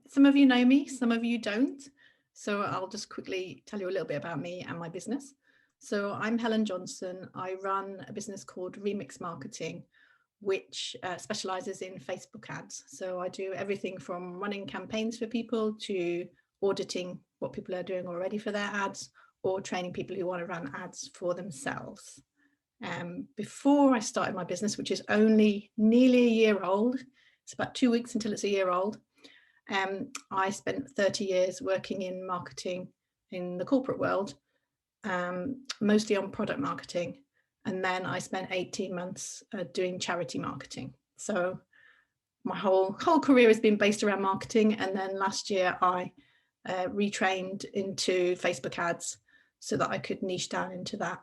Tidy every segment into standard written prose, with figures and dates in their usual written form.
Some of you know me, some of you don't. So I'll just quickly tell you a little bit about me and my business. So I'm Helen Johnson. I run a business called Remix Marketing, which specializes in Facebook ads. So I do everything from running campaigns for people to auditing what people are doing already for their ads, or training people who want to run ads for themselves. Before I started my business, which is only nearly a year old, it's about 2 weeks until it's a year old, I spent 30 years working in marketing in the corporate world, mostly on product marketing. And then I spent 18 months doing charity marketing. So my whole career has been based around marketing. And then last year I retrained into Facebook ads so that I could niche down into that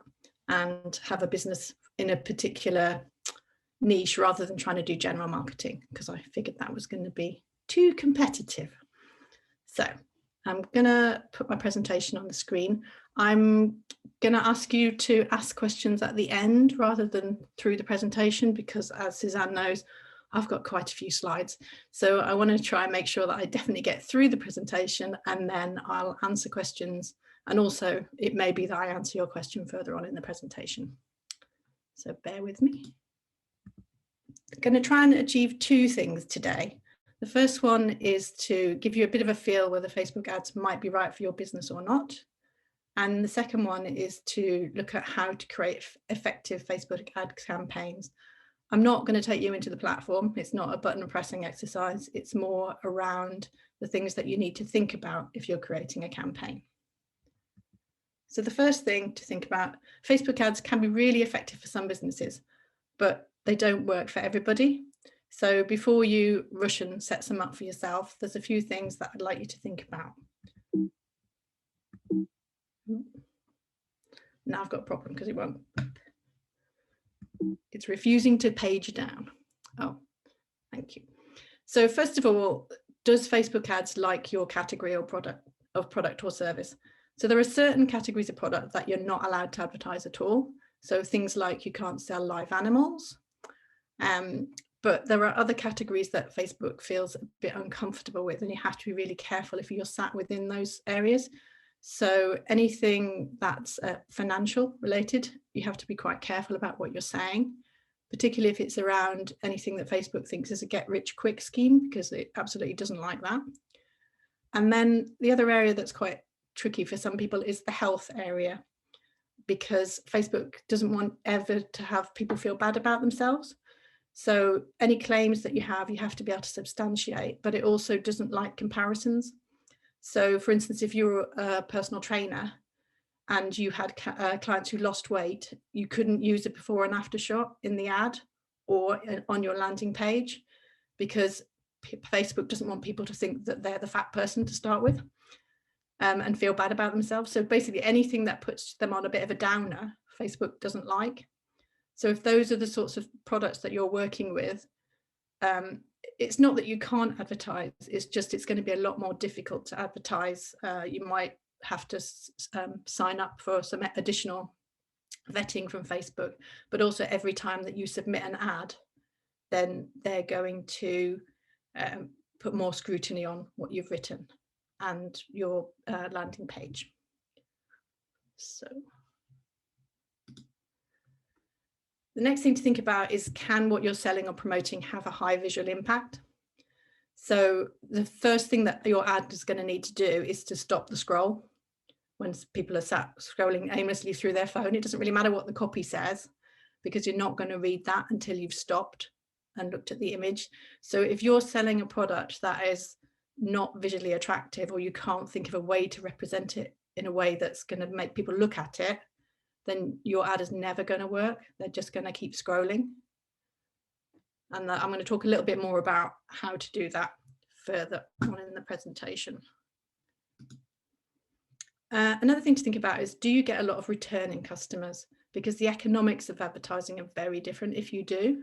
and have a business in a particular niche rather than trying to do general marketing, because I figured that was going to be too competitive. So I'm going to put my presentation on the screen. I'm going to ask you to ask questions at the end rather than through the presentation, because as Suzanne knows, I've got quite a few slides. So I want to try and make sure that I definitely get through the presentation, and then I'll answer questions. And also it may be that I answer your question further on in the presentation. So bear with me. I'm going to try and achieve two things today. The first one is to give you a bit of a feel whether Facebook ads might be right for your business or not. And the second one is to look at how to create effective Facebook ad campaigns. I'm not going to take you into the platform. It's not a button pressing exercise. It's more around the things that you need to think about if you're creating a campaign. So the first thing to think about, Facebook ads can be really effective for some businesses, but they don't work for everybody. So before you rush and set some up for yourself, there's a few things that I'd like you to think about. Now I've got a problem because it won't. It's refusing to page down. Oh, thank you. So first of all, does Facebook ads like your category or product or service? So there are certain categories of product that you're not allowed to advertise at all. So things like you can't sell live animals. But there are other categories that Facebook feels a bit uncomfortable with, and you have to be really careful if you're sat within those areas. So anything that's financial related, you have to be quite careful about what you're saying, particularly if it's around anything that Facebook thinks is a get rich quick scheme, because it absolutely doesn't like that. And then the other area that's quite tricky for some people is the health area, because Facebook doesn't want ever to have people feel bad about themselves. So any claims that you have to be able to substantiate, but it also doesn't like comparisons. So for instance, if you're a personal trainer and you had clients who lost weight, you couldn't use a before and after shot in the ad or on your landing page, because Facebook doesn't want people to think that they're the fat person to start with and feel bad about themselves. So basically anything that puts them on a bit of a downer, Facebook doesn't like. So if those are the sorts of products that you're working with, it's not that you can't advertise, it's just it's going to be a lot more difficult to advertise. You might have to sign up for some additional vetting from Facebook, but also every time that you submit an ad, then they're going to put more scrutiny on what you've written and your landing page. So the next thing to think about is, can what you're selling or promoting have a high visual impact? So the first thing that your ad is going to need to do is to stop the scroll. When people are sat scrolling aimlessly through their phone, it doesn't really matter what the copy says, because you're not going to read that until you've stopped and looked at the image. So if you're selling a product that is not visually attractive, or you can't think of a way to represent it in a way that's going to make people look at it, then your ad is never going to work. They're just going to keep scrolling. And I'm going to talk a little bit more about how to do that further on in the presentation. Another thing to think about is, do you get a lot of returning customers? Because the economics of advertising are very different if you do.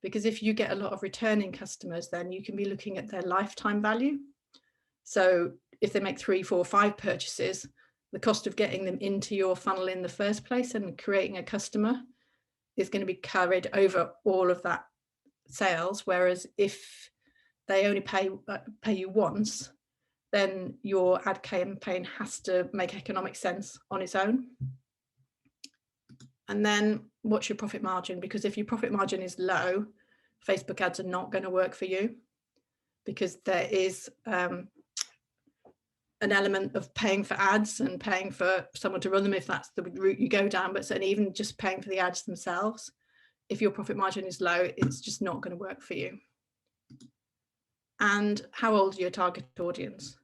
Because if you get a lot of returning customers, then you can be looking at their lifetime value. So if they make 3, 4, 5 purchases, the cost of getting them into your funnel in the first place and creating a customer is going to be carried over all of that sales. Whereas if they only pay you once, then your ad campaign has to make economic sense on its own. And then what's your profit margin? Because if your profit margin is low, Facebook ads are not going to work for you, because there is an element of paying for ads and paying for someone to run them if that's the route you go down, but certainly even just paying for the ads themselves, if your profit margin is low, it's just not going to work for you. And how old are your target audience?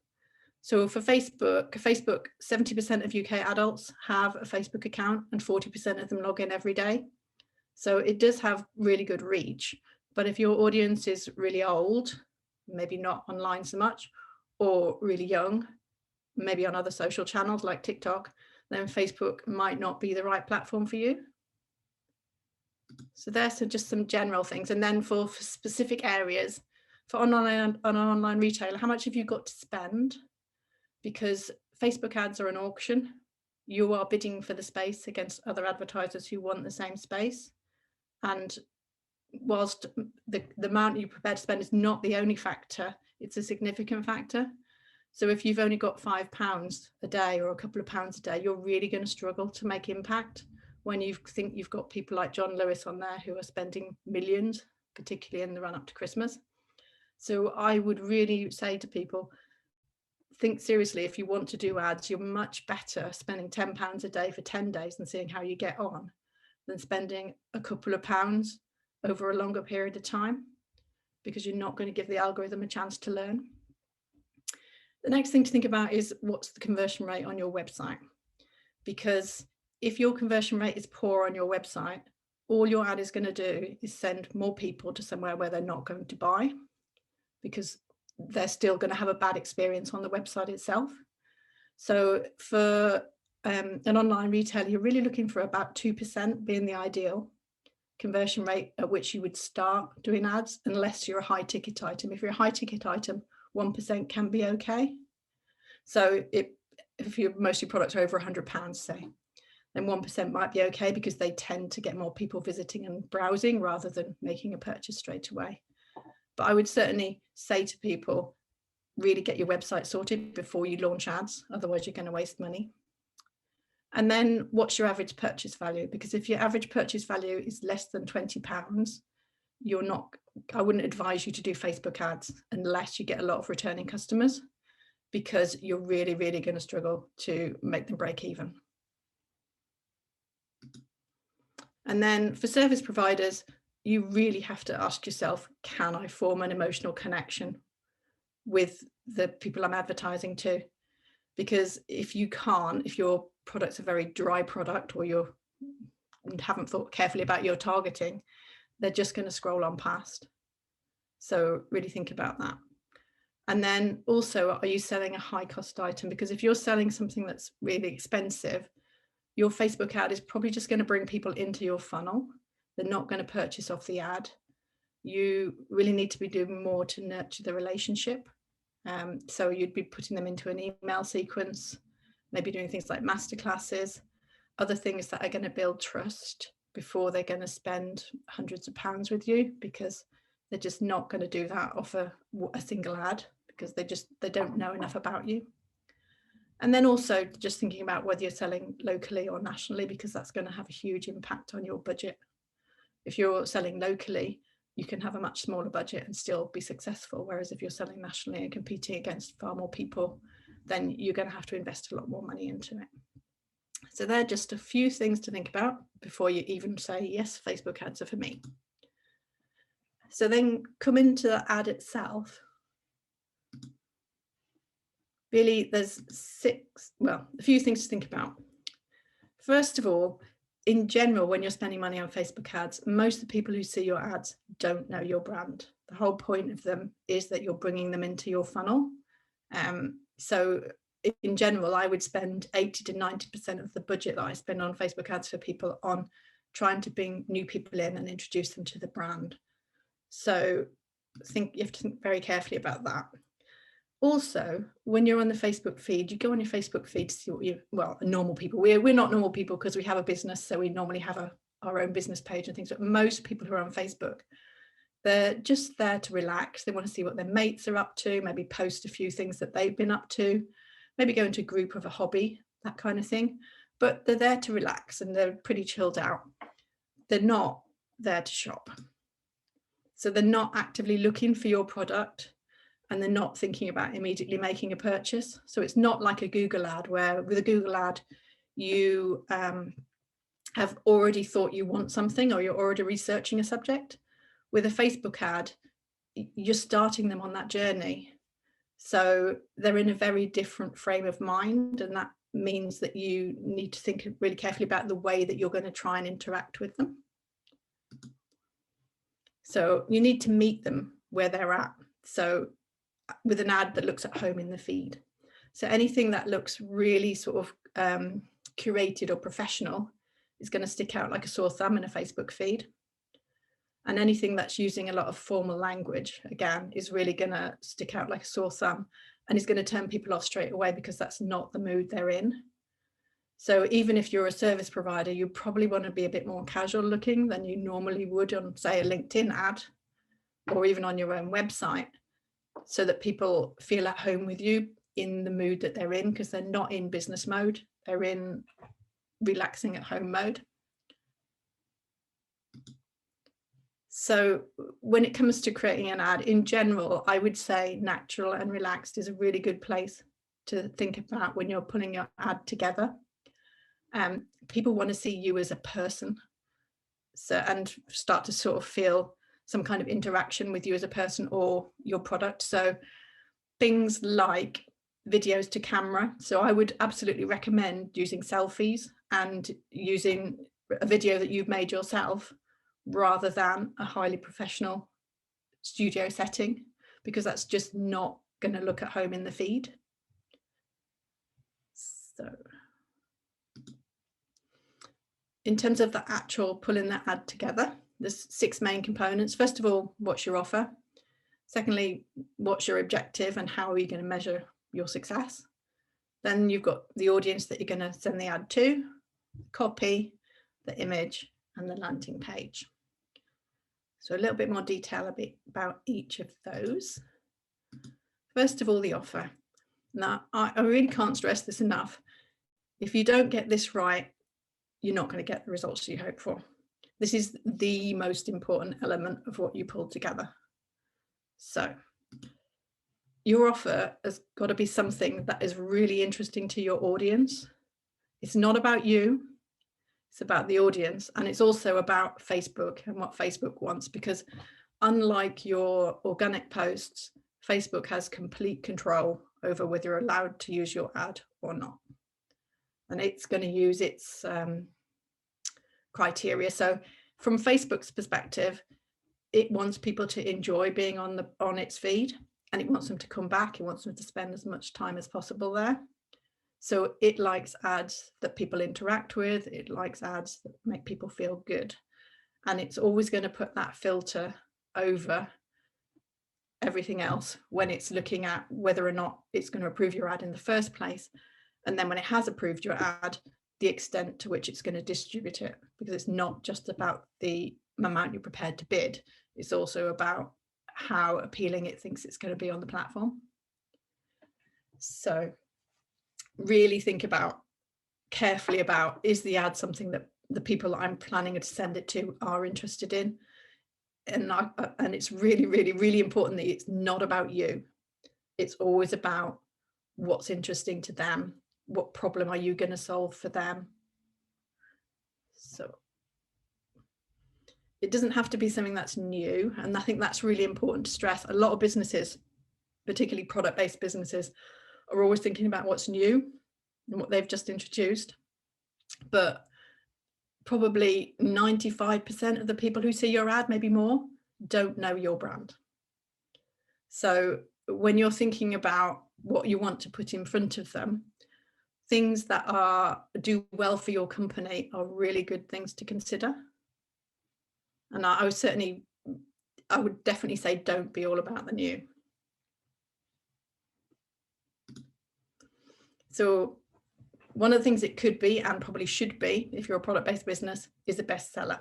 So for Facebook, 70% of UK adults have a Facebook account and 40% of them log in every day. So it does have really good reach. But if your audience is really old, maybe not online so much, or really young, maybe on other social channels like TikTok, then Facebook might not be the right platform for you. So there's just some general things. And then for specific areas, for an online retailer, how much have you got to spend? Because Facebook ads are an auction. You are bidding for the space against other advertisers who want the same space. And whilst the amount you're prepared to spend is not the only factor, it's a significant factor. So if you've only got £5 a day or a couple of pounds a day, you're really going to struggle to make impact when you think you've got people like John Lewis on there who are spending millions, particularly in the run up to Christmas. So I would really say to people, think seriously. If you want to do ads, you're much better spending £10 a day for 10 days and seeing how you get on than spending a couple of pounds over a longer period of time, because you're not going to give the algorithm a chance to learn. The next thing to think about is what's the conversion rate on your website? Because if your conversion rate is poor on your website, all your ad is going to do is send more people to somewhere where they're not going to buy, because they're still going to have a bad experience on the website itself. So for an online retailer, you're really looking for about 2% being the ideal conversion rate at which you would start doing ads, unless you're a high ticket item. If you're a high ticket item, 1% can be okay. So if most of your products are over £100, say, then 1% might be okay, because they tend to get more people visiting and browsing rather than making a purchase straight away. But I would certainly say to people, really get your website sorted before you launch ads, otherwise you're going to waste money. And then what's your average purchase value? Because if your average purchase value is less than £20, I wouldn't advise you to do Facebook ads unless you get a lot of returning customers, because you're really, really going to struggle to make them break even. And then for service providers, you really have to ask yourself, can I form an emotional connection with the people I'm advertising to? Because if you can't, if your product's a very dry product, or you haven't thought carefully about your targeting, they're just going to scroll on past. So really think about that. And then also, are you selling a high cost item? Because if you're selling something that's really expensive, your Facebook ad is probably just going to bring people into your funnel. They're not going to purchase off the ad. You really need to be doing more to nurture the relationship. So you'd be putting them into an email sequence, maybe doing things like masterclasses, other things that are going to build trust before they're going to spend hundreds of pounds with you, because they're just not going to do that off a single ad, because they don't know enough about you. And then also just thinking about whether you're selling locally or nationally, because that's going to have a huge impact on your budget. If you're selling locally, you can have a much smaller budget and still be successful. Whereas if you're selling nationally and competing against far more people, then you're going to have to invest a lot more money into it. So they're just a few things to think about before you even say, yes, Facebook ads are for me. So then come into the ad itself. Really, there's a few things to think about. First of all, in general, when you're spending money on Facebook ads, most of the people who see your ads don't know your brand. The whole point of them is that you're bringing them into your funnel. So in general, I would spend 80 to 90% of the budget that I spend on Facebook ads for people on trying to bring new people in and introduce them to the brand. So you have to think very carefully about that. Also, when you're on the Facebook feed, you go on your Facebook feed to see what normal people, we're not normal people because we have a business, so we normally have our own business page and things, but most people who are on Facebook They're just there to relax. They want to see what their mates are up to, maybe post a few things that they've been up to, maybe go into a group of a hobby, that kind of thing. But they're there to relax and they're pretty chilled out. They're not there to shop. So they're not actively looking for your product and they're not thinking about immediately making a purchase. So it's not like a Google ad where with a Google ad, you have already thought you want something or you're already researching a subject. With a Facebook ad, you're starting them on that journey. So they're in a very different frame of mind, and that means that you need to think really carefully about the way that you're going to try and interact with them. So you need to meet them where they're at. So with an ad that looks at home in the feed. So anything that looks really sort of curated or professional is going to stick out like a sore thumb in a Facebook feed. And anything that's using a lot of formal language, again, is really going to stick out like a sore thumb and is going to turn people off straight away because that's not the mood they're in. So even if you're a service provider, you probably want to be a bit more casual looking than you normally would on, say, a LinkedIn ad or even on your own website, so that people feel at home with you in the mood that they're in, because they're not in business mode, they're in relaxing at home mode. So when it comes to creating an ad in general, I would say natural and relaxed is a really good place to think about when you're pulling your ad together. People want to see you as a person, so, and start to sort of feel some kind of interaction with you as a person or your product. So things like videos to camera. So I would absolutely recommend using selfies and using a video that you've made yourself rather than a highly professional studio setting, because that's just not going to look at home in the feed. So in terms of the actual pulling that ad together, there's 6 main components. First of all, what's your offer? Secondly, what's your objective and how are you going to measure your success? Then you've got the audience that you're going to send the ad to, copy, the image, and the landing page. So a little bit more detail about each of those. First of all, the offer. Now, I really can't stress this enough. If you don't get this right, you're not going to get the results you hope for. This is the most important element of what you pull together. So your offer has got to be something that is really interesting to your audience. It's not about you, it's about the audience, and it's also about Facebook and what Facebook wants, because unlike your organic posts, Facebook has complete control over whether you're allowed to use your ad or not. And it's going to use its criteria. So from Facebook's perspective, it wants people to enjoy being on its feed, and it wants them to come back. It wants them to spend as much time as possible there. So it likes ads that people interact with. It likes ads that make people feel good. And it's always going to put that filter over everything else when it's looking at whether or not it's going to approve your ad in the first place. And then when it has approved your ad, the extent to which it's going to distribute it, because it's not just about the amount you're prepared to bid. It's also about how appealing it thinks it's going to be on the platform. So really think carefully about, is the ad something that the people I'm planning to send it to are interested in? And it's really, really, really important that it's not about you. It's always about what's interesting to them. What problem are you going to solve for them? So it doesn't have to be something that's new. And I think that's really important to stress. A lot of businesses, particularly product-based businesses, are always thinking about what's new and what they've just introduced. But probably 95% of the people who see your ad, maybe more, don't know your brand. So when you're thinking about what you want to put in front of them, things that do well for your company are really good things to consider. And I would definitely say don't be all about the new. So one of the things it could be, and probably should be, if you're a product-based business, is a bestseller.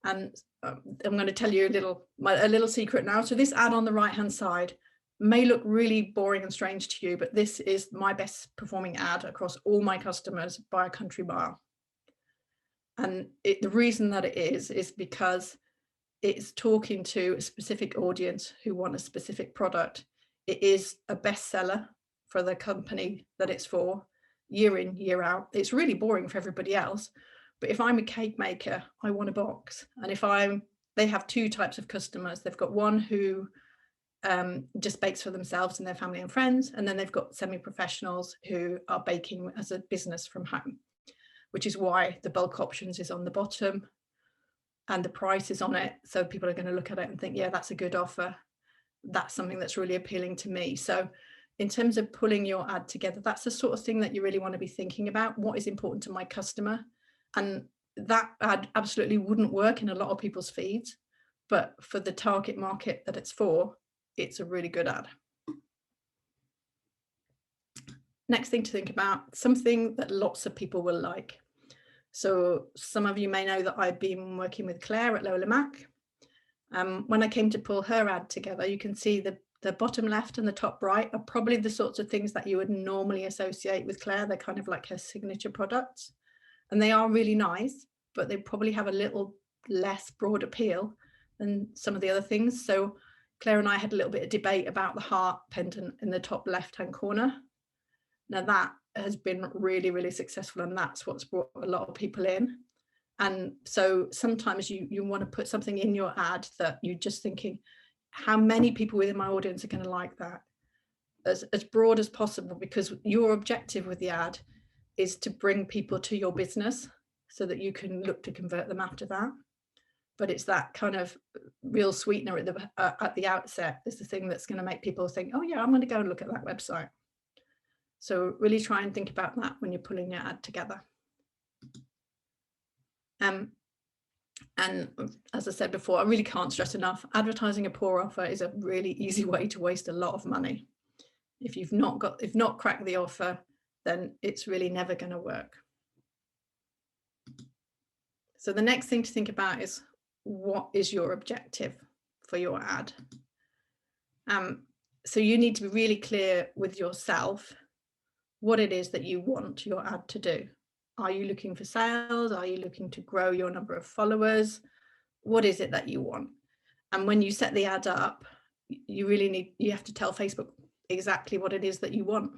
And I'm going to tell you a little secret now. So this ad on the right hand side may look really boring and strange to you, but this is my best performing ad across all my customers by a country mile. And the reason that it is because it's talking to a specific audience who want a specific product. It is a bestseller for the company that it's for, year in, year out. It's really boring for everybody else. But if I'm a cake maker, I want a box. And if they have two types of customers. They've got one who just bakes for themselves and their family and friends. And then they've got semi-professionals who are baking as a business from home, which is why the bulk options is on the bottom and the price is on it. So people are going to look at it and think, yeah, that's a good offer. That's something that's really appealing to me. So in terms of pulling your ad together, that's the sort of thing that you really want to be thinking about. What is important to my customer? And that ad absolutely wouldn't work in a lot of people's feeds, but for the target market that it's for, it's a really good ad. Next thing to think about, something that lots of people will like. So some of you may know that I've been working with Claire at Lola Mac. When I came to pull her ad together, you can see the bottom left and the top right are probably the sorts of things that you would normally associate with Claire. They're kind of like her signature products. And they are really nice, but they probably have a little less broad appeal than some of the other things. So Claire and I had a little bit of debate about the heart pendant in the top left-hand corner. Now that has been really, really successful, and that's what's brought a lot of people in. And so sometimes you want to put something in your ad that you're just thinking, how many people within my audience are going to like that? As broad as possible, because your objective with the ad is to bring people to your business so that you can look to convert them after that. But it's that kind of real sweetener at the outset is the thing that's going to make people think, oh yeah, I'm going to go and look at that website. So really try and think about that when you're pulling your ad together. And as I said before, I really can't stress enough, advertising a poor offer is a really easy way to waste a lot of money. If you've not cracked the offer, then it's really never going to work. So the next thing to think about is, what is your objective for your ad? So you need to be really clear with yourself what it is that you want your ad to do. Are you looking for sales? Are you looking to grow your number of followers? What is it that you want? And when you set the ad up, you have to tell Facebook exactly what it is that you want.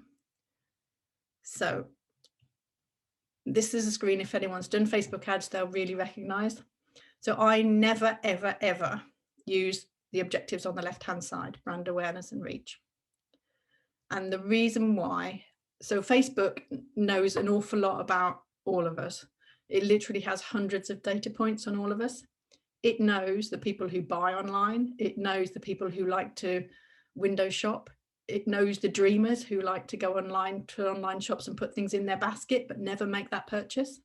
So this is a screen, if anyone's done Facebook ads, they'll really recognize. So I never, ever, ever use the objectives on the left-hand side, brand awareness and reach. And the reason why, so Facebook knows an awful lot about all of us. It literally has hundreds of data points on all of us. It knows the people who buy online. It knows the people who like to window shop. It knows the dreamers who like to go online to online shops and put things in their basket, but never make that purchase.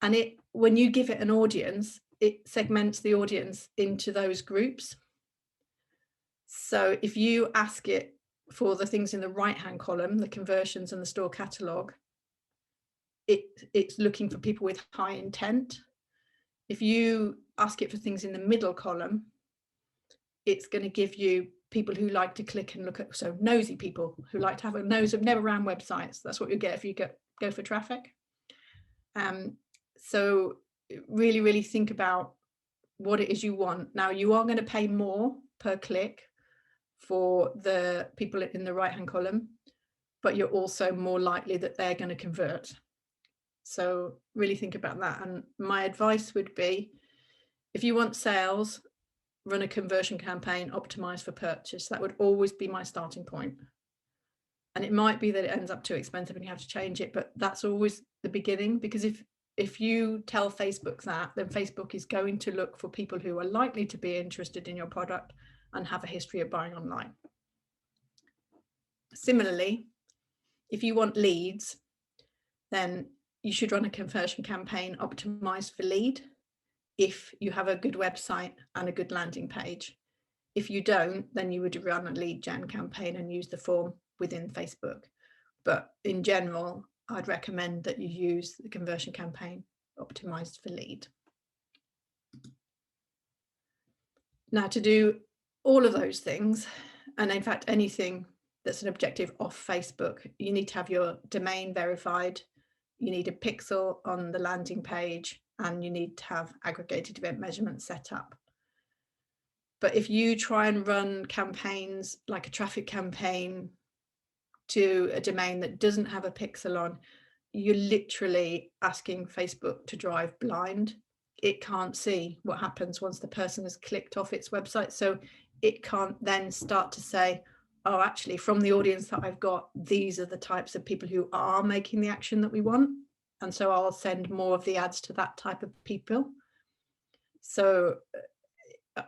And when you give it an audience, it segments the audience into those groups. So if you ask it for the things in the right-hand column, the conversions and the store catalog, it's looking for people with high intent. If you ask it for things in the middle column, it's going to give you people who like to click and look at, so nosy people who like to have a nose of never ran websites. That's what you get if you go for traffic. So really, really think about what it is you want. Now you are going to pay more per click for the people in the right-hand column, but you're also more likely that they're going to convert. So really think about that. And my advice would be, if you want sales, run a conversion campaign optimized for purchase. That would always be my starting point. And it might be that it ends up too expensive and you have to change it, but that's always the beginning, because if you tell Facebook that, then Facebook is going to look for people who are likely to be interested in your product and have a history of buying online. Similarly, if you want leads, then you should run a conversion campaign optimized for lead if you have a good website and a good landing page. If you don't, then you would run a lead gen campaign and use the form within Facebook. But in general, I'd recommend that you use the conversion campaign optimized for lead. Now, to do all of those things, and in fact anything that's an objective off Facebook, you need to have your domain verified, you need a pixel on the landing page, and you need to have aggregated event measurement set up. But if you try and run campaigns like a traffic campaign to a domain that doesn't have a pixel on, you're literally asking Facebook to drive blind. It can't see what happens once the person has clicked off its website. So it can't then start to say, oh, actually, from the audience that I've got, these are the types of people who are making the action that we want. And so I'll send more of the ads to that type of people. So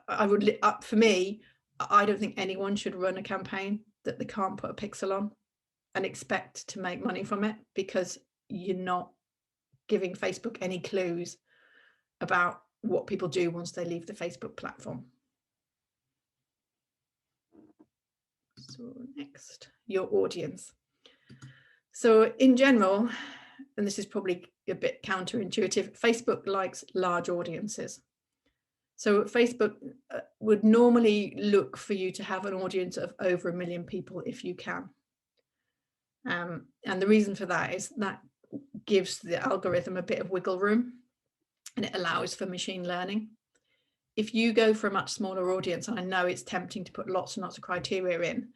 I would, for me, I don't think anyone should run a campaign that they can't put a pixel on and expect to make money from it, because you're not giving Facebook any clues about what people do once they leave the Facebook platform. So next, your audience. So in general, and this is probably a bit counterintuitive, Facebook likes large audiences. So Facebook would normally look for you to have an audience of over 1 million people if you can. And the reason for that is that gives the algorithm a bit of wiggle room, and it allows for machine learning. If you go for a much smaller audience, and I know it's tempting to put lots and lots of criteria in,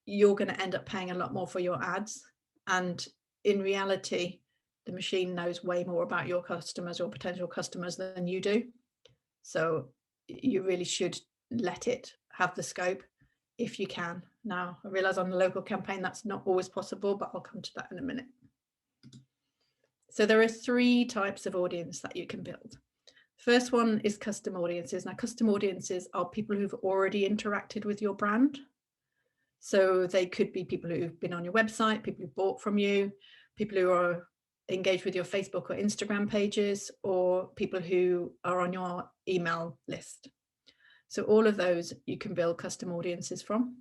you're going to end up paying a lot more for your ads. And in reality, the machine knows way more about your customers or potential customers than you do. So you really should let it have the scope if you can. Now, I realize on the local campaign, that's not always possible, but I'll come to that in a minute. So there are 3 types of audience that you can build. First one is custom audiences. Now, custom audiences are people who've already interacted with your brand. So they could be people who've been on your website, people who bought from you, people who are engaged with your Facebook or Instagram pages, or people who are on your email list. So all of those you can build custom audiences from.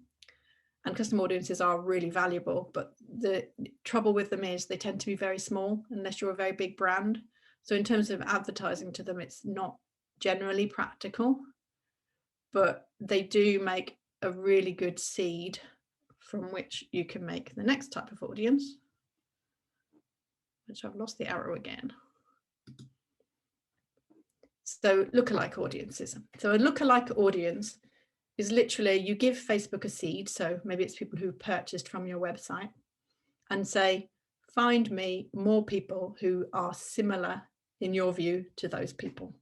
And custom audiences are really valuable, but the trouble with them is they tend to be very small unless you're a very big brand. So in terms of advertising to them, it's not generally practical, but they do make a really good seed from which you can make the next type of audience, which I've lost the arrow again. So lookalike audiences. So a lookalike audience is literally, you give Facebook a seed, so maybe it's people who purchased from your website, and say, find me more people who are similar in your view to those people.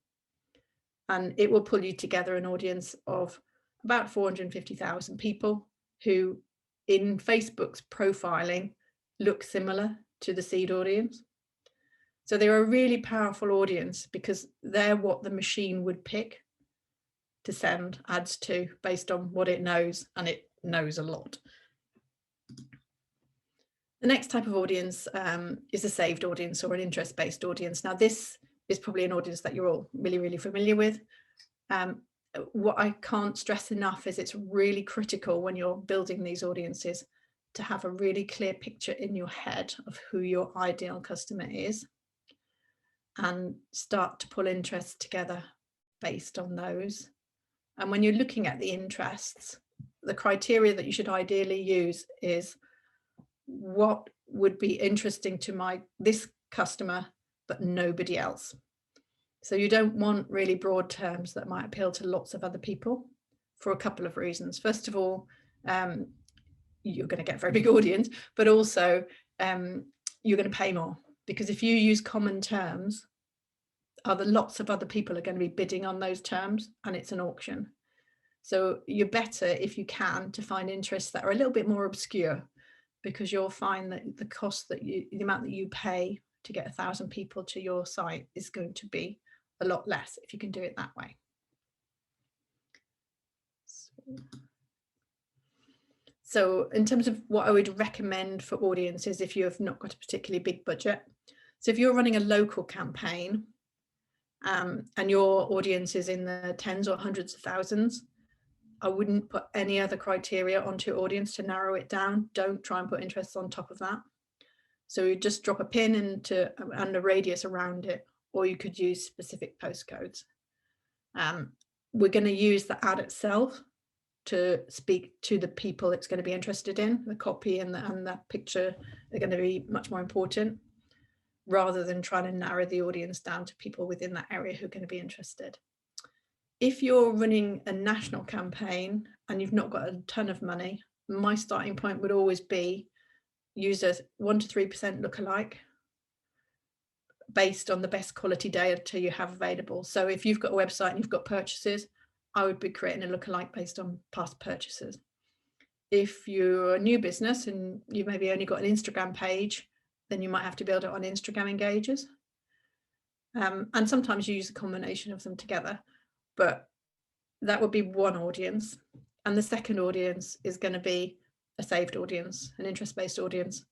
And it will pull you together an audience of about 450,000 people who in Facebook's profiling look similar to the seed audience. So they're a really powerful audience because they're what the machine would pick to send ads to based on what it knows, and it knows a lot. The next type of audience is a saved audience or an interest-based audience. Now, this is probably an audience that you're all really, really familiar with. What I can't stress enough is it's really critical when you're building these audiences to have a really clear picture in your head of who your ideal customer is and start to pull interests together based on those. And when you're looking at the interests, the criteria that you should ideally use is what would be interesting to this customer, but nobody else. So you don't want really broad terms that might appeal to lots of other people for a couple of reasons. First of all, you're going to get a very big audience, but also you're going to pay more, because if you use common terms, lots of other people are going to be bidding on those terms, and it's an auction. So you're better, if you can, to find interests that are a little bit more obscure, because you'll find that the cost that the amount that you pay to get 1,000 people to your site is going to be a lot less if you can do it that way. So in terms of what I would recommend for audiences, if you have not got a particularly big budget, so if you're running a local campaign and your audience is in the tens or hundreds of thousands, I wouldn't put any other criteria onto your audience to narrow it down. Don't try and put interests on top of that. So you just drop a pin and a radius around it, or you could use specific postcodes. we're going to use the ad itself to speak to the people it's going to be interested in. The copy and the picture are going to be much more important, rather than trying to narrow the audience down to people within that area who are going to be interested. If you're running a national campaign and you've not got a ton of money, my starting point would always be use a 1 to 3% lookalike based on the best quality data you have available. So if you've got a website and you've got purchases, I would be creating a lookalike based on past purchases. If you're a new business and you maybe only got an Instagram page, then you might have to build it on Instagram engagers. And sometimes you use a combination of them together, but that would be one audience. And the second audience is going to be a saved audience, an interest-based audience.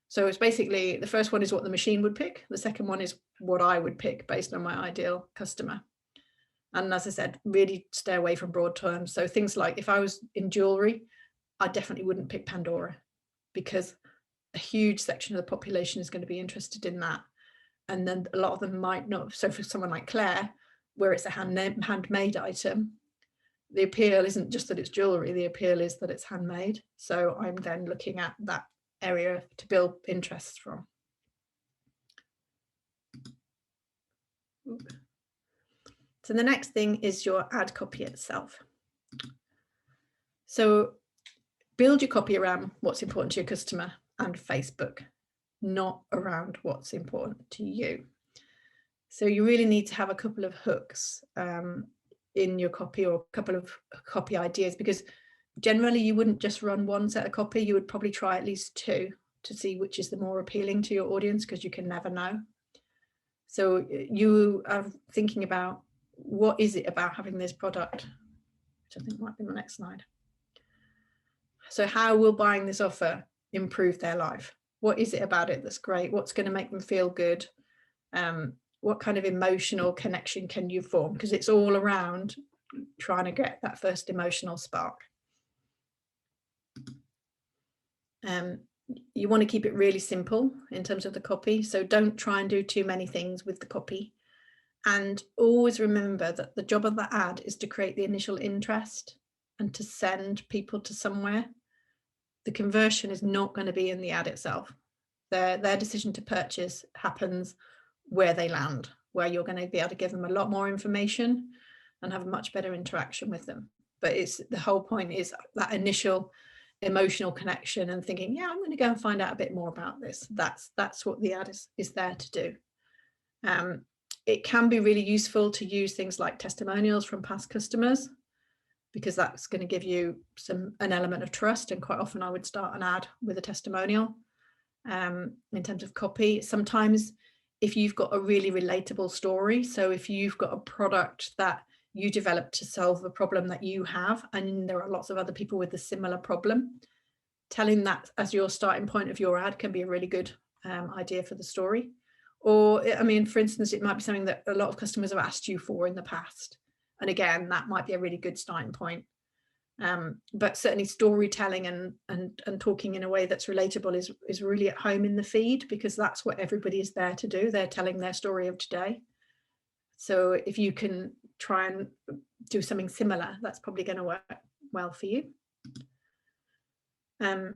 So it's basically, the first one is what the machine would pick. The second one is what I would pick based on my ideal customer. And as I said, really stay away from broad terms. So things like, if I was in jewelry, I definitely wouldn't pick Pandora, because a huge section of the population is going to be interested in that. And then a lot of them might not. So for someone like Claire, where it's a handmade item, the appeal isn't just that it's jewelry, the appeal is that it's handmade. So I'm then looking at that area to build interest from. So the next thing is your ad copy itself. So build your copy around what's important to your customer and Facebook, not around what's important to you. So you really need to have a couple of hooks in your copy, or a couple of copy ideas, because generally you wouldn't just run one set of copy, you would probably try at least two to see which is the more appealing to your audience, because you can never know. So you are thinking about, what is it about having this product, which I think might be the next slide. So how will buying this offer improve their life? What is it about it that's great? What's going to make them feel good? What kind of emotional connection can you form? Because it's all around trying to get that first emotional spark. You want to keep it really simple in terms of the copy. So don't try and do too many things with the copy. And always remember that the job of the ad is to create the initial interest and to send people to somewhere. The conversion is not going to be in the ad itself. Their decision to purchase happens where they land, where you're going to be able to give them a lot more information and have a much better interaction with them. But it's the whole point is that initial emotional connection and thinking, yeah, I'm going to go and find out a bit more about this. That's what the ad is there to do. It can be really useful to use things like testimonials from past customers, because that's going to give you an element of trust. And quite often I would start an ad with a testimonial. In terms of copy, sometimes if you've got a really relatable story, so if you've got a product that you developed to solve a problem that you have, and there are lots of other people with a similar problem, telling that as your starting point of your ad can be a really good idea for the story. Or, I mean, for instance, it might be something that a lot of customers have asked you for in the past. And again, that might be a really good starting point. But certainly storytelling and talking in a way that's relatable is really at home in the feed, because that's what everybody is there to do. They're telling their story of today. So if you can try and do something similar, that's probably going to work well for you. And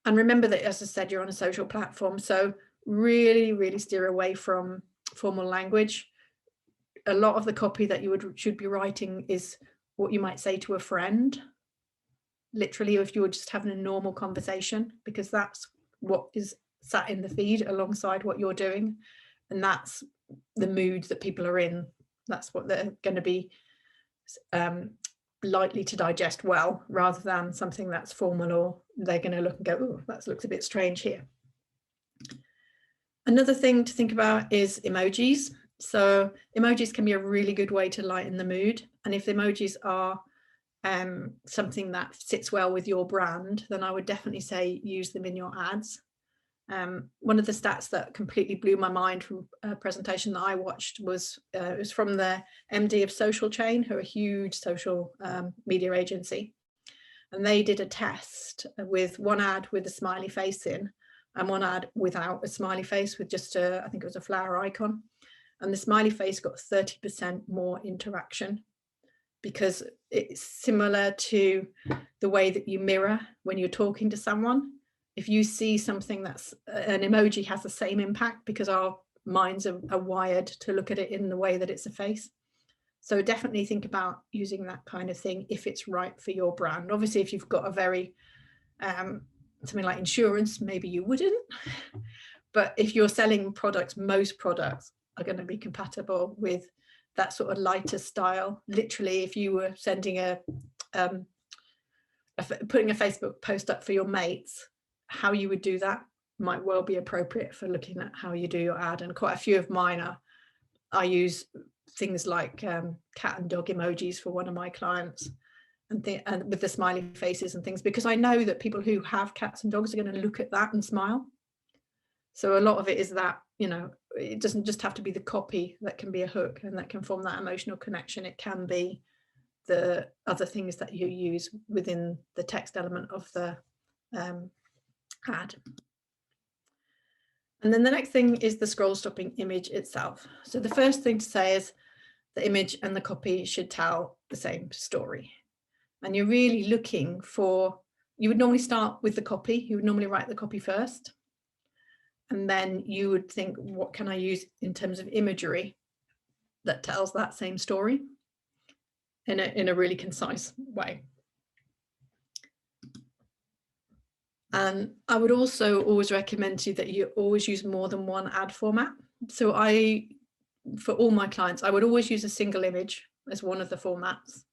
remember that, as I said, you're on a social platform. So really steer away from formal language. A lot of the copy that you should be writing is what you might say to a friend, literally, if you were just having a normal conversation, because that's what is sat in the feed alongside what you're doing, and that's the mood that people are in. That's what they're going to be likely to digest well, rather than something that's formal, or they're going to look and go, oh, that looks a bit strange here. Another thing to think about is emojis. So emojis can be a really good way to lighten the mood. And if emojis are something that sits well with your brand, then I would definitely say use them in your ads. One of the stats that completely blew my mind from a presentation that I watched was it was from the MD of Social Chain, who are a huge social media agency. And they did a test with one ad with a smiley face in, and one ad without a smiley face, with just I think it was a flower icon. And the smiley face got 30% more interaction because it's similar to the way that you mirror when you're talking to someone. If you see something that's an emoji has the same impact because our minds are wired to look at it in the way that it's a face. So definitely think about using that kind of thing if it's right for your brand. Obviously, if you've got a very something like insurance, maybe you wouldn't. But if you're selling products, most products are going to be compatible with that sort of lighter style. Literally, if you were sending putting a Facebook post up for your mates, how you would do that might well be appropriate for looking at how you do your ad. And quite a few of mine I use things like cat and dog emojis for one of my clients, and with the smiley faces and things, because I know that people who have cats and dogs are going to look at that and smile. So a lot of it is that, you know, it doesn't just have to be the copy that can be a hook and that can form that emotional connection. It can be the other things that you use within the text element of the ad. And then the next thing is the scroll stopping image itself. So the first thing to say is the image and the copy should tell the same story. And you're really looking for, you would normally start with the copy. You would normally write the copy first. And then you would think, what can I use in terms of imagery that tells that same story in a really concise way. And I would also always recommend to you that you always use more than one ad format. So for all my clients, I would always use a single image as one of the formats.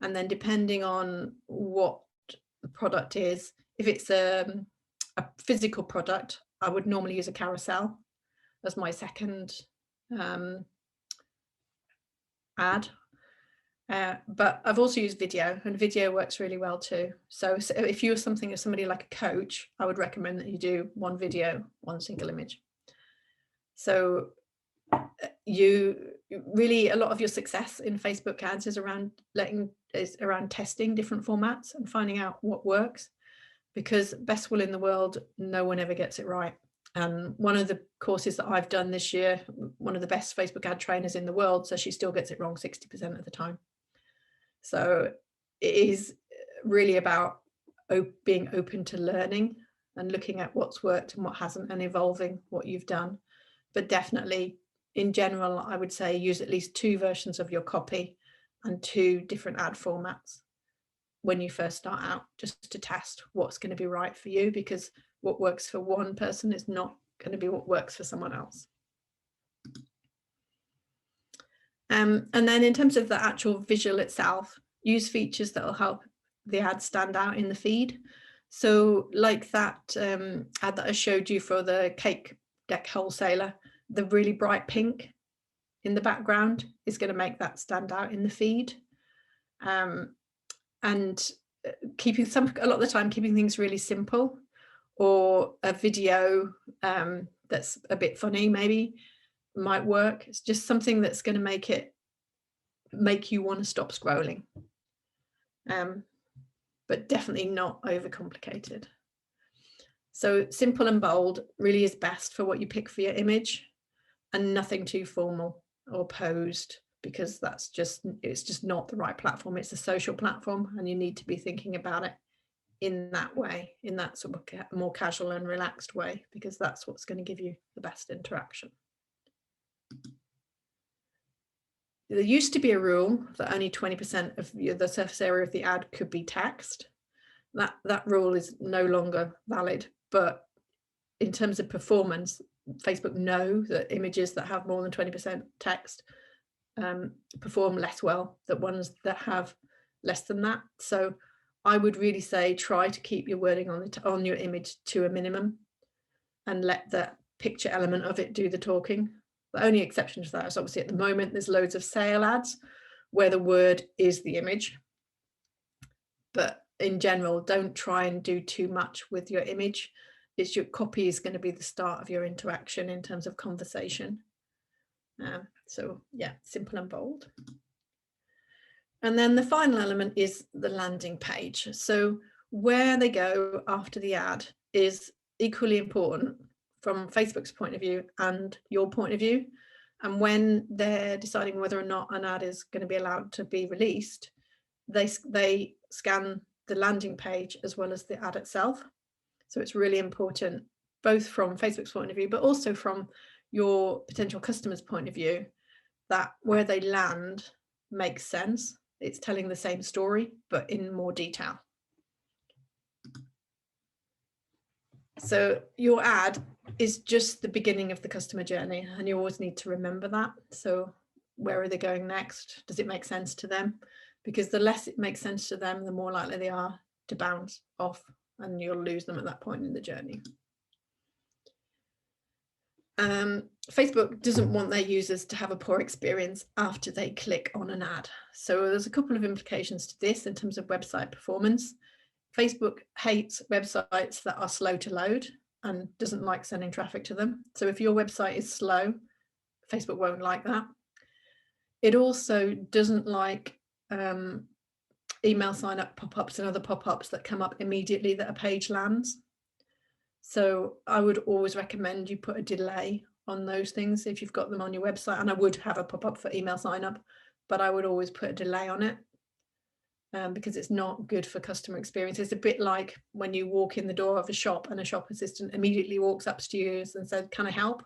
And then depending on what the product is, if it's a physical product, I would normally use a carousel as my second ad. But I've also used video, and video works really well too. So if you're somebody like a coach, I would recommend that you do one video, one single image. So you really, a lot of your success in Facebook ads is around testing different formats and finding out what works, because best will in the world, no one ever gets it right. And one of the courses that I've done this year, one of the best Facebook ad trainers in the world, so she still gets it wrong 60% of the time. So it is really about being open to learning and looking at what's worked and what hasn't and evolving what you've done. But definitely, in general, I would say use at least 2 versions of your copy and 2 different ad formats when you first start out, just to test what's going to be right for you, because what works for one person is not going to be what works for someone else. And then in terms of the actual visual itself, use features that will help the ad stand out in the feed. So like that ad that I showed you for the cake deck wholesaler, the really bright pink in the background is going to make that stand out in the feed. And a lot of the time keeping things really simple, or a video that's a bit funny maybe might work. It's just something that's going to make you want to stop scrolling, but definitely not overcomplicated. So simple and bold really is best for what you pick for your image, and nothing too formal or posed, because it's just not the right platform. It's a social platform, and you need to be thinking about it in that way, in that sort of more casual and relaxed way, because that's what's going to give you the best interaction. There used to be a rule that only 20% of the surface area of the ad could be text. That rule is no longer valid, but in terms of performance, Facebook know that images that have more than 20% text perform less well than ones that have less than that. So I would really say try to keep your wording on your image to a minimum, and let the picture element of it do the talking. The only exception to that is obviously at the moment there's loads of sale ads where the word is the image. But in general, don't try and do too much with your image. It's your copy is going to be the start of your interaction in terms of conversation. So yeah, simple and bold. And then the final element is the landing page. So where they go after the ad is equally important from Facebook's point of view and your point of view. And when they're deciding whether or not an ad is going to be allowed to be released, they scan the landing page as well as the ad itself. So it's really important, both from Facebook's point of view, but also from your potential customer's point of view, that where they land makes sense. It's telling the same story, but in more detail. So your ad is just the beginning of the customer journey, and you always need to remember that. So where are they going next? Does it make sense to them? Because the less it makes sense to them, the more likely they are to bounce off, and you'll lose them at that point in the journey. Facebook doesn't want their users to have a poor experience after they click on an ad. So there's a couple of implications to this in terms of website performance. Facebook hates websites that are slow to load and doesn't like sending traffic to them. So if your website is slow, Facebook won't like that. It also doesn't like email sign up pop-ups and other pop-ups that come up immediately that a page lands. So I would always recommend you put a delay on those things if you've got them on your website. And I would have a pop-up for email sign up, but I would always put a delay on it. Because it's not good for customer experience. It's a bit like when you walk in the door of a shop and a shop assistant immediately walks up to you and says, "Can I help?"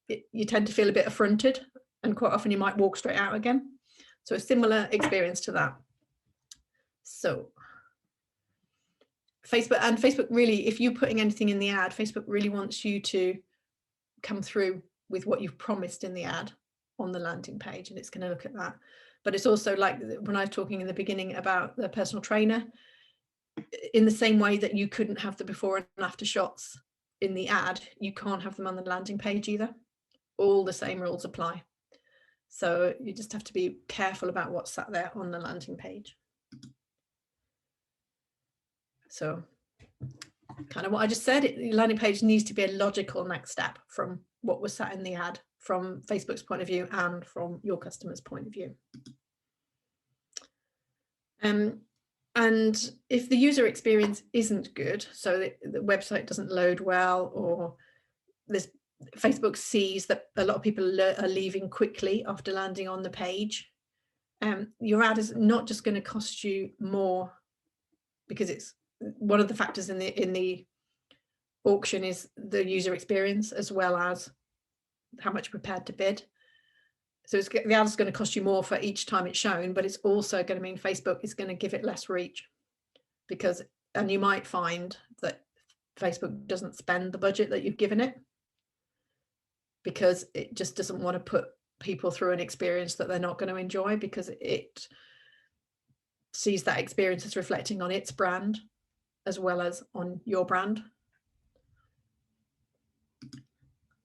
You tend to feel a bit affronted, and quite often you might walk straight out again. So a similar experience to that. So Facebook really, if you're putting anything in the ad, Facebook really wants you to come through with what you've promised in the ad on the landing page, and it's going to look at that. But it's also like when I was talking in the beginning about the personal trainer, in the same way that you couldn't have the before and after shots in the ad, you can't have them on the landing page either. All the same rules apply. So you just have to be careful about what's sat there on the landing page. So kind of what I just said, the landing page needs to be a logical next step from what was sat in the ad, from Facebook's point of view and from your customer's point of view. And if the user experience isn't good, so the website doesn't load well, or Facebook sees that a lot of people are leaving quickly after landing on the page, your ad is not just going to cost you more, because it's one of the factors in the auction is the user experience as well as how much you're prepared to bid. So the ad is going to cost you more for each time it's shown, but it's also going to mean Facebook is going to give it less reach, because, and you might find that Facebook doesn't spend the budget that you've given it because it just doesn't want to put people through an experience that they're not going to enjoy, because it sees that experience as reflecting on its brand as well as on your brand.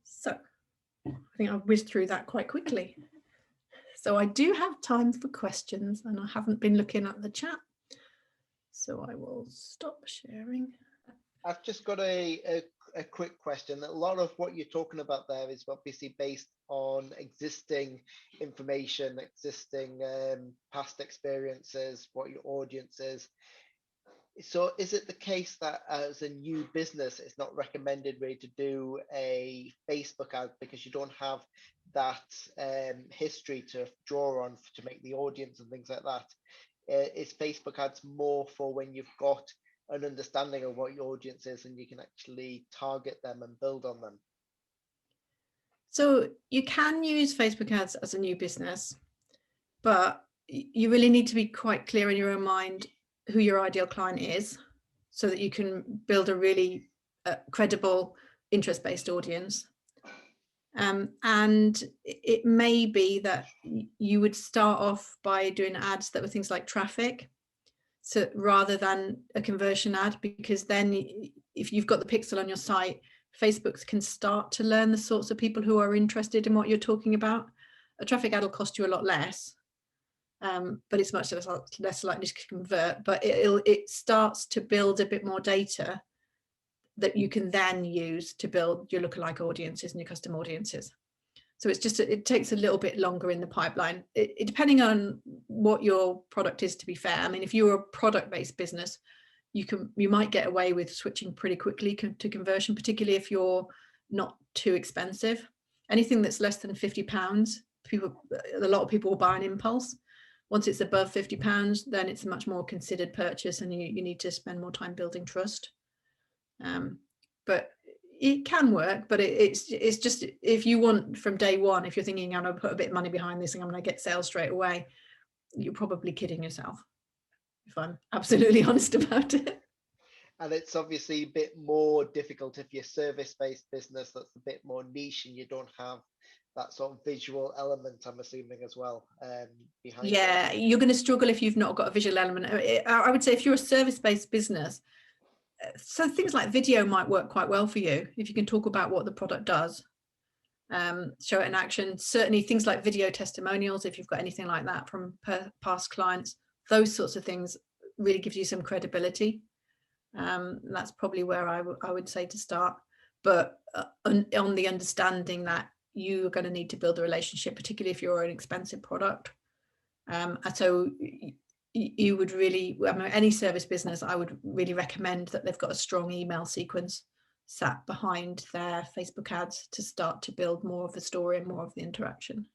So I think I've whizzed through that quite quickly. So I do have time for questions, and I haven't been looking at the chat. So I will stop sharing. I've just got a quick question. A lot of what you're talking about there is obviously based on existing information, existing past experiences, what your audience is. So is it the case that as a new business, it's not recommended really to do a Facebook ad because you don't have that history to draw on to make the audience and things like that? Is Facebook ads more for when you've got an understanding of what your audience is and you can actually target them and build on them? So you can use Facebook ads as a new business, but you really need to be quite clear in your own mind who your ideal client is, so that you can build a really credible interest-based audience. And it may be that you would start off by doing ads that were things like traffic, so rather than a conversion ad, because then if you've got the pixel on your site, Facebook can start to learn the sorts of people who are interested in what you're talking about. A traffic ad will cost you a lot less, but it's much less likely to convert, but it starts to build a bit more data that you can then use to build your lookalike audiences and your custom audiences. So it's just, it takes a little bit longer in the pipeline, depending on what your product is, to be fair. I mean, if you're a product-based business, you might get away with switching pretty quickly to conversion, particularly if you're not too expensive. Anything that's less than £50, a lot of people will buy an impulse. Once it's above £50, then it's a much more considered purchase, and you need to spend more time building trust. But it can work, but it's just, if you want from day one, if you're thinking I'm going to put a bit of money behind this and I'm going to get sales straight away, you're probably kidding yourself, if I'm absolutely honest about it. And it's obviously a bit more difficult if you're service-based business, that's a bit more niche and you don't have that sort of visual element, I'm assuming, as well, behind Yeah, you're going to struggle if you've not got a visual element. I would say if you're a service-based business, so things like video might work quite well for you if you can talk about what the product does, show it in action. Certainly things like video testimonials, if you've got anything like that from past clients, those sorts of things really gives you some credibility. That's probably where I would say to start, but on the understanding that you're going to need to build a relationship, particularly if you're an expensive product. So you would really, I mean, any service business, I would really recommend that they've got a strong email sequence sat behind their Facebook ads to start to build more of the story and more of the interaction.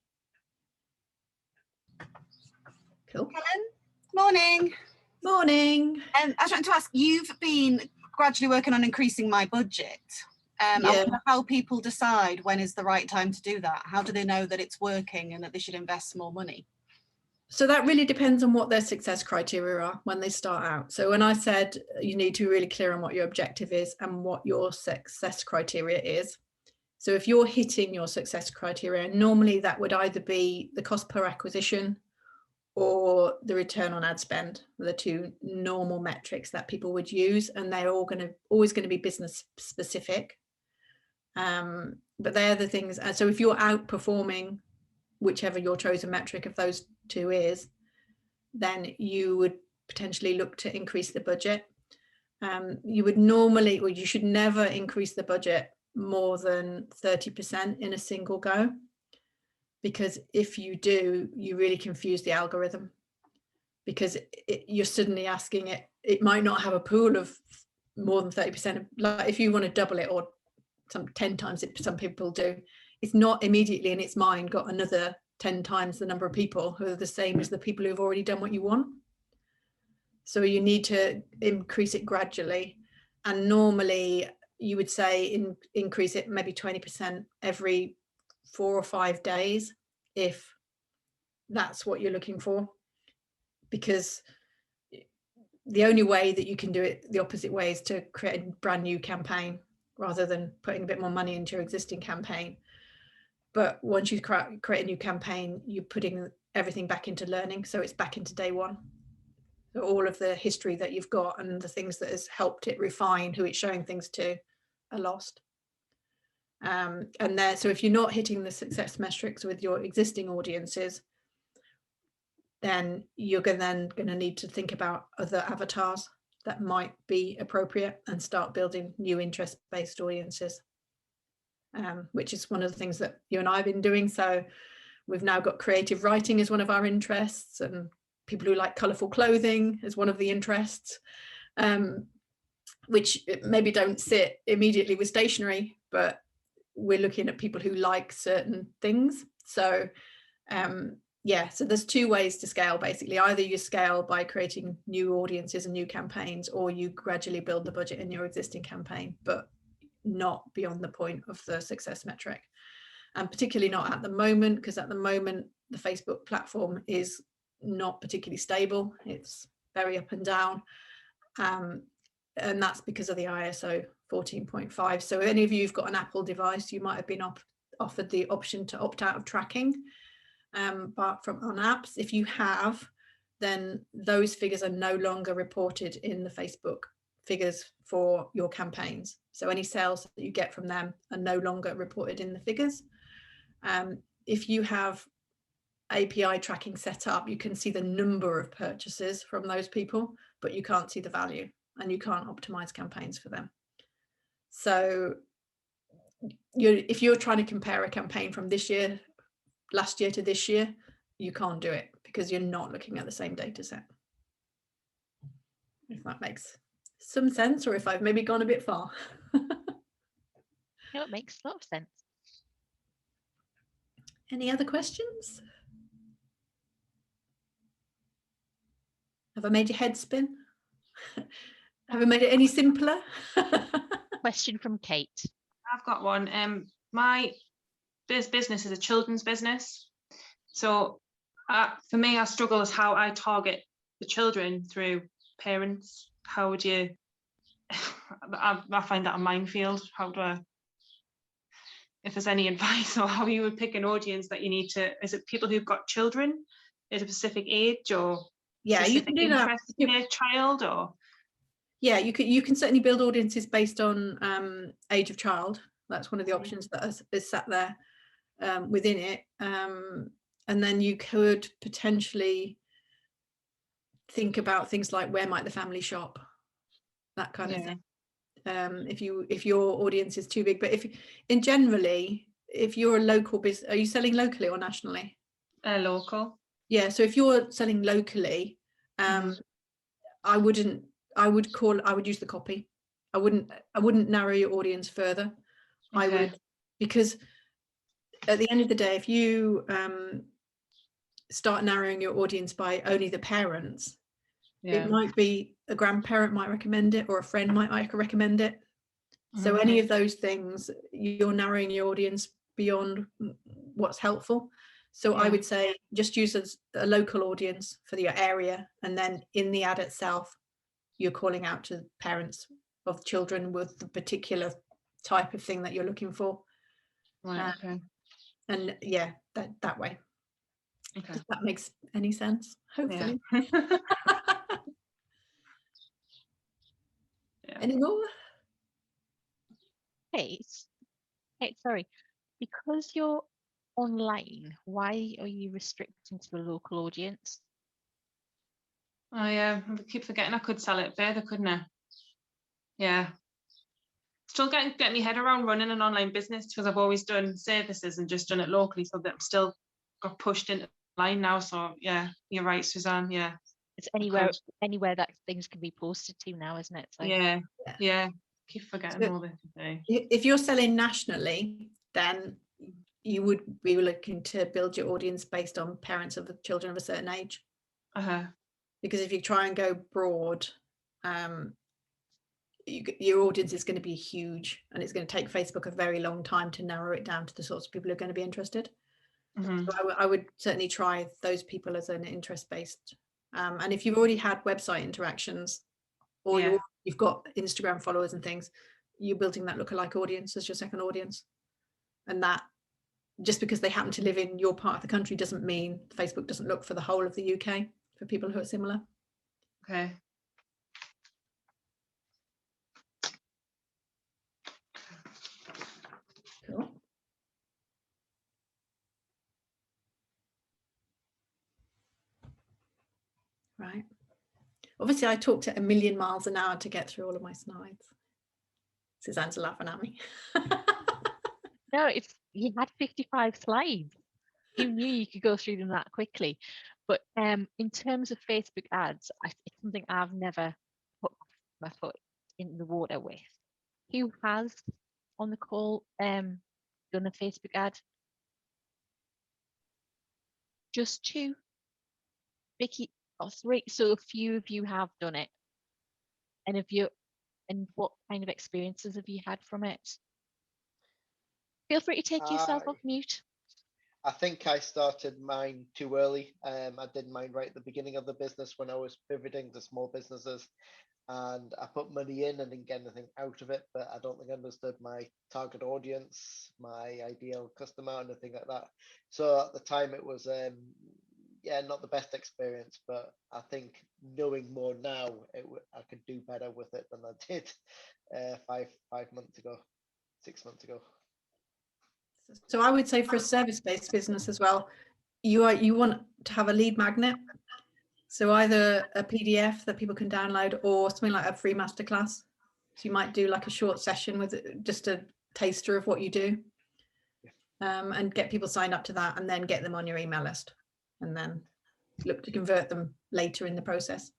Cool. Helen, morning. Morning. I was trying to ask, you've been gradually working on increasing my budget. I want to help people decide when is the right time to do that. How do they know that it's working and that they should invest more money? So that really depends on what their success criteria are when they start out. So when I said you need to be really clear on what your objective is and what your success criteria is. So if you're hitting your success criteria, normally that would either be the cost per acquisition or the return on ad spend, the two normal metrics that people would use, and they're always going to be business specific. But they're the things. And so if you're outperforming whichever your chosen metric of those two is, then you would potentially look to increase the budget. You would normally, or you should never increase the budget more than 30% in a single go, because if you do, you really confuse the algorithm, because you're suddenly asking it might not have a pool of more than 30%. Like if you want to double it, or 10 times it, some people do, it's not immediately in its mind got another 10 times the number of people who are the same as the people who've already done what you want. So you need to increase it gradually, and normally you would say increase it maybe 20% every 4 or 5 days if that's what you're looking for, because the only way that you can do it the opposite way is to create a brand new campaign rather than putting a bit more money into your existing campaign. But once you create a new campaign, you're putting everything back into learning, so it's back into day one. So all of the history that you've got and the things that has helped it refine who it's showing things to are lost. And there, so if you're not hitting the success metrics with your existing audiences, then you're going to need to think about other avatars that might be appropriate and start building new interest-based audiences, which is one of the things that you and I have been doing. So we've now got creative writing as one of our interests, and people who like colourful clothing as one of the interests, which maybe don't sit immediately with stationery, but we're looking at people who like certain things. So yeah, so there's two ways to scale basically. Either you scale by creating new audiences and new campaigns, or you gradually build the budget in your existing campaign, but not beyond the point of the success metric. And particularly not at the moment, because at the moment the Facebook platform is not particularly stable. It's very up and down, and that's because of the ISO 14.5. So if any of you have got an Apple device, you might have been offered the option to opt out of tracking, but on apps, if you have, then those figures are no longer reported in the Facebook figures for your campaigns. So any sales that you get from them are no longer reported in the figures. If you have API tracking set up, you can see the number of purchases from those people, but you can't see the value, and you can't optimize campaigns for them. So if you're trying to compare a campaign from last year to this year, you can't do it because you're not looking at the same data set. If that makes some sense, or if I've maybe gone a bit far. No, it makes a lot of sense. Any other questions? Have I made your head spin? Have I made it any simpler? Question from Kate. I've got one. My business is a children's business. So for me, I struggle as how I target the children through parents. How would you, I find that a minefield. How do I, if there's any advice or how you would pick an audience that you need to, is it people who've got children at a specific age or Yeah, you can do that. interest in a child or? Yeah, you can certainly build audiences based on age of child. That's one of the options that is sat there within it. And then you could potentially think about things like where might the family shop, that kind of thing. If your audience is too big, but if you're a local business, are you selling locally or nationally? Local. Yeah, so if you're selling locally, I would use the copy. I wouldn't narrow your audience further. Okay. I would, because at the end of the day, if you start narrowing your audience by only the parents, it might be a grandparent might recommend it or a friend might recommend it. So any of those things, you're narrowing your audience beyond what's helpful. So I would say just use a local audience for your area, and then in the ad itself, you're calling out to parents of children with the particular type of thing that you're looking for. Right. And yeah, that way. Okay. If that makes any sense, hopefully. Any more? Kate, sorry, because you're online, why are you restricting to the local audience? I keep forgetting I could sell it further, couldn't I? Yeah. Still getting my head around running an online business, because I've always done services and just done it locally, so that I'm still got pushed into line now. So yeah, you're right, Suzanne. Yeah. It's anywhere that things can be posted to now, isn't it? So yeah. Keep forgetting So all this today. If you're selling nationally, then you would be looking to build your audience based on parents of the children of a certain age. Because if you try and go broad, your audience is going to be huge, and it's going to take Facebook a very long time to narrow it down to the sorts of people who are going to be interested. So I would certainly try those people as an interest-based. And if you've already had website interactions, or you've got Instagram followers and things, you're building that lookalike audience as your second audience. And that, just because they happen to live in your part of the country, doesn't mean Facebook doesn't look for the whole of the UK for people who are similar. Okay. Cool. Right. Obviously, I talked at 1,000,000 miles an hour to get through all of my slides. Suzanne's laughing at me. No, you had 55 slides. You knew you could go through them that quickly. But in terms of Facebook ads, it's something I've never put my foot in the water with. Who has on the call done a Facebook ad? Just 2? Vicky, or 3? So a few of you have done it. And what kind of experiences have you had from it? Feel free to take yourself off mute. I think I started mine too early. I did mine right at the beginning of the business when I was pivoting to small businesses, and I put money in and didn't get anything out of it. But I don't think I understood my target audience, my ideal customer, anything like that. So at the time, it was not the best experience. But I think knowing more now, I could do better with it than I did 5 months ago, 6 months ago. So I would say for a service-based business as well, you want to have a lead magnet. So either a PDF that people can download or something like a free masterclass. So you might do like a short session with just a taster of what you do, and get people signed up to that, and then get them on your email list, and then look to convert them later in the process.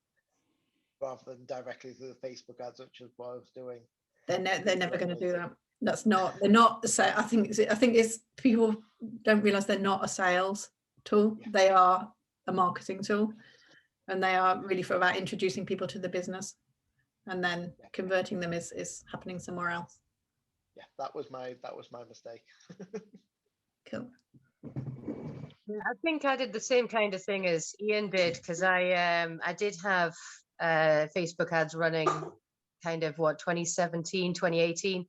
Rather than directly through the Facebook ads, which is what I was doing. They're never going to do that. That's not, they're not I think it's people don't realize they're not a sales tool. They are a marketing tool, and they are really for about introducing people to the business, and then converting them is happening somewhere else. Yeah, that was my mistake. Cool. I think I did the same kind of thing as Ian did, because I did have Facebook ads running kind of 2017, 2018,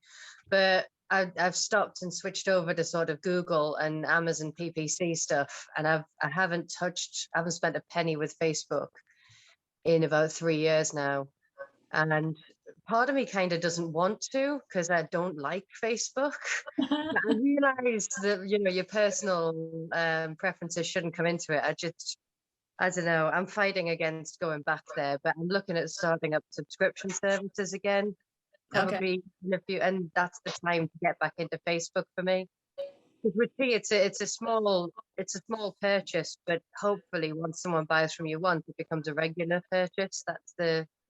but I've stopped and switched over to sort of Google and Amazon PPC stuff, and I haven't spent a penny with Facebook in about 3 years now, and part of me kind of doesn't want to, because I don't like Facebook. I realize that, you know, your personal preferences shouldn't come into it. I don't know, I'm fighting against going back there, but I'm looking at starting up subscription services again, probably in a few, and that's the time to get back into Facebook for me. Because with tea, it's a small purchase, but hopefully once someone buys from you once, it becomes a regular purchase.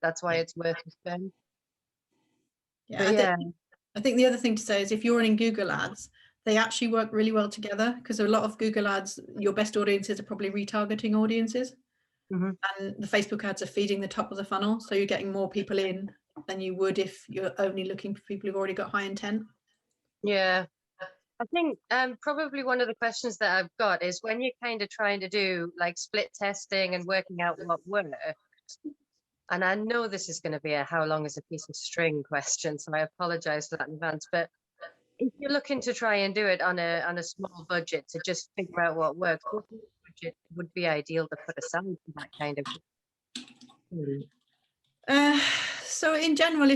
That's why it's worth the spend. Yeah, I think the other thing to say is if you're running Google ads, they actually work really well together, because a lot of Google ads, your best audiences are probably retargeting audiences. Mm-hmm. And the Facebook ads are feeding the top of the funnel, so you're getting more people in than you would if you're only looking for people who've already got high intent. Yeah, I think probably one of the questions that I've got is when you're kind of trying to do like split testing and working out what works. And I know this is going to be a how long is a piece of string question, so I apologize for that in advance. But if you're looking to try and do it on a small budget to just figure out what works, what budget would be ideal to put aside for that kind of thing? So in general,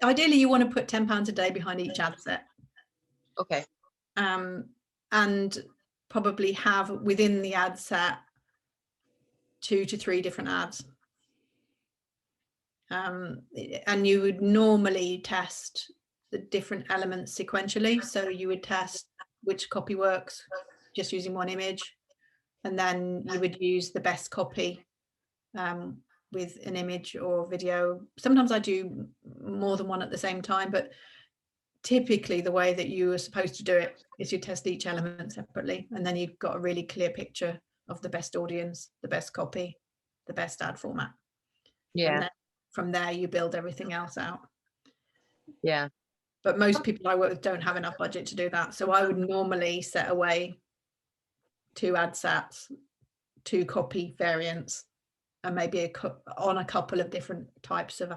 ideally you want to put £10 a day behind each ad set. Okay. And probably have within the ad set 2 to 3 different ads. And you would normally test the different elements sequentially. So you would test which copy works just using one image, and then you would use the best copy with an image or video. Sometimes I do more than one at the same time, but typically the way that you are supposed to do it is you test each element separately, and then you've got a really clear picture of the best audience, the best copy, the best ad format. Yeah. And then from there you build everything else out. Yeah. But most people I work with don't have enough budget to do that. So I would normally set away 2 ad sets, 2 copy variants, and maybe on a couple of different types of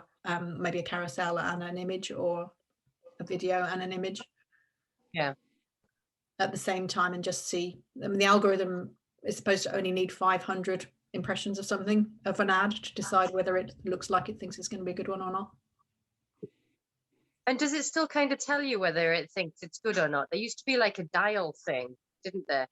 maybe a carousel and an image, or a video and an image. Yeah. At the same time, and just see. I mean, the algorithm is supposed to only need 500 impressions of something, of an ad, to decide whether it looks like it thinks it's going to be a good one or not. And does it still kind of tell you whether it thinks it's good or not? There used to be like a dial thing, didn't there?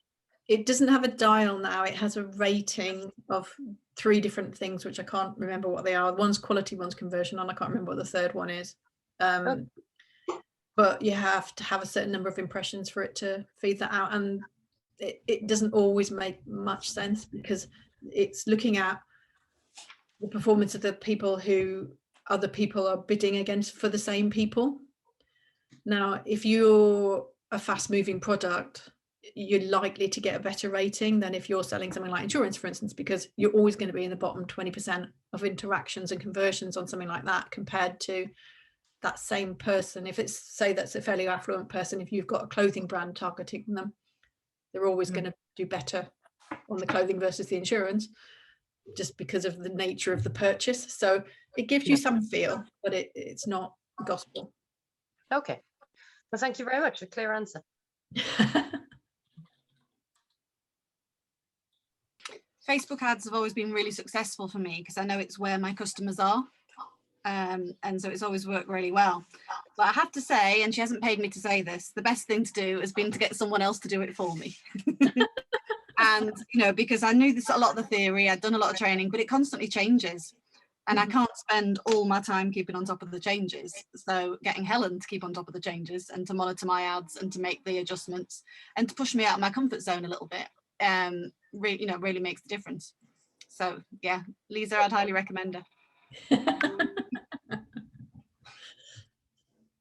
It doesn't have a dial now. It has a rating of 3 different things, which I can't remember what they are. One's quality, one's conversion, and I can't remember what the third one is. But you have to have a certain number of impressions for it to feed that out. And it doesn't always make much sense, because it's looking at the performance of the people who other people are bidding against for the same people. Now, if you're a fast moving product, you're likely to get a better rating than if you're selling something like insurance, for instance, because you're always going to be in the bottom 20% of interactions and conversions on something like that, compared to that same person. If it's, say, that's a fairly affluent person, if you've got a clothing brand targeting them, they're always going to do better on the clothing versus the insurance, just because of the nature of the purchase. So it gives you some feel, but it's not gospel. Okay. Well, thank you very much. A clear answer. Facebook ads have always been really successful for me, because I know it's where my customers are. And so it's always worked really well. But I have to say, and she hasn't paid me to say this, the best thing to do has been to get someone else to do it for me. And, you know, because I knew this, a lot of the theory, I'd done a lot of training, but it constantly changes. And I can't spend all my time keeping on top of the changes. So getting Helen to keep on top of the changes and to monitor my ads and to make the adjustments and to push me out of my comfort zone a little bit, really makes the difference. So yeah, Lisa, I'd highly recommend her.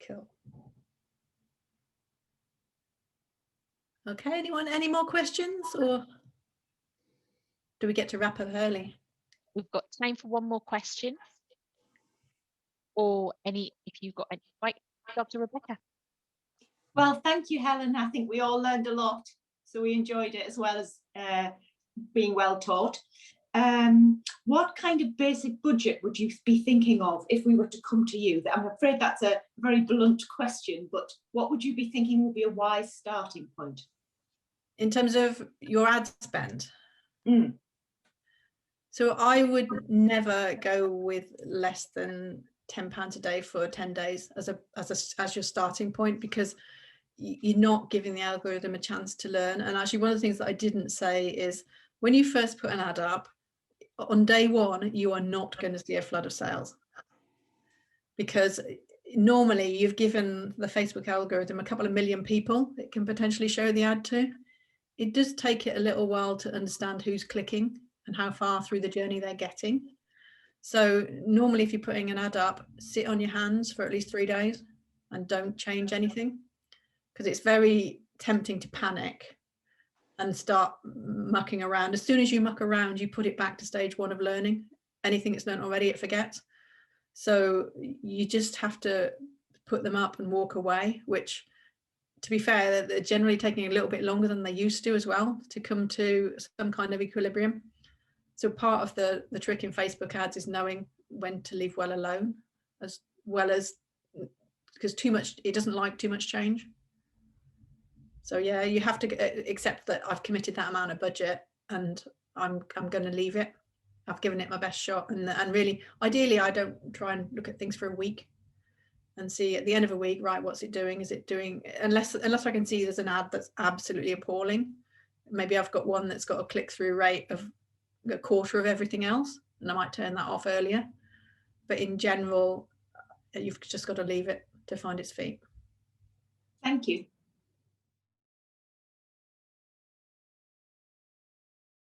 Cool. Okay, anyone, any more questions, or do we get to wrap up early? We've got time for one more question. Or any, if you've got any, right, Dr. Rebecca. Well, thank you, Helen. I think we all learned a lot, so we enjoyed it as well as being well taught. What kind of basic budget would you be thinking of if we were to come to you? I'm afraid that's a very blunt question, but what would you be thinking would be a wise starting point? In terms of your ad spend? Mm. So I would never go with less than £10 a day for 10 days as your starting point, because you're not giving the algorithm a chance to learn. And actually, one of the things that I didn't say is, when you first put an ad up, on day one, you are not going to see a flood of sales, because normally you've given the Facebook algorithm a couple of million people it can potentially show the ad to. It does take it a little while to understand who's clicking and how far through the journey they're getting. So normally, if you're putting an ad up, sit on your hands for at least 3 days and don't change anything, because it's very tempting to panic and start mucking around. As soon as you muck around, you put it back to stage 1 of learning. Anything it's learned already, it forgets. So you just have to put them up and walk away, which, to be fair, they're generally taking a little bit longer than they used to as well to come to some kind of equilibrium. So part of the trick in Facebook ads is knowing when to leave well alone, as well as, because too much, it doesn't like too much change. So yeah, you have to accept that I've committed that amount of budget and I'm going to leave it. I've given it my best shot, and really, ideally, I don't try and look at things for a week and see at the end of a week, right, what's it doing? Is it doing, unless I can see there's an ad that's absolutely appalling. Maybe I've got one that's got a click-through rate of a quarter of everything else, and I might turn that off earlier. But in general, you've just got to leave it to find its feet. Thank you.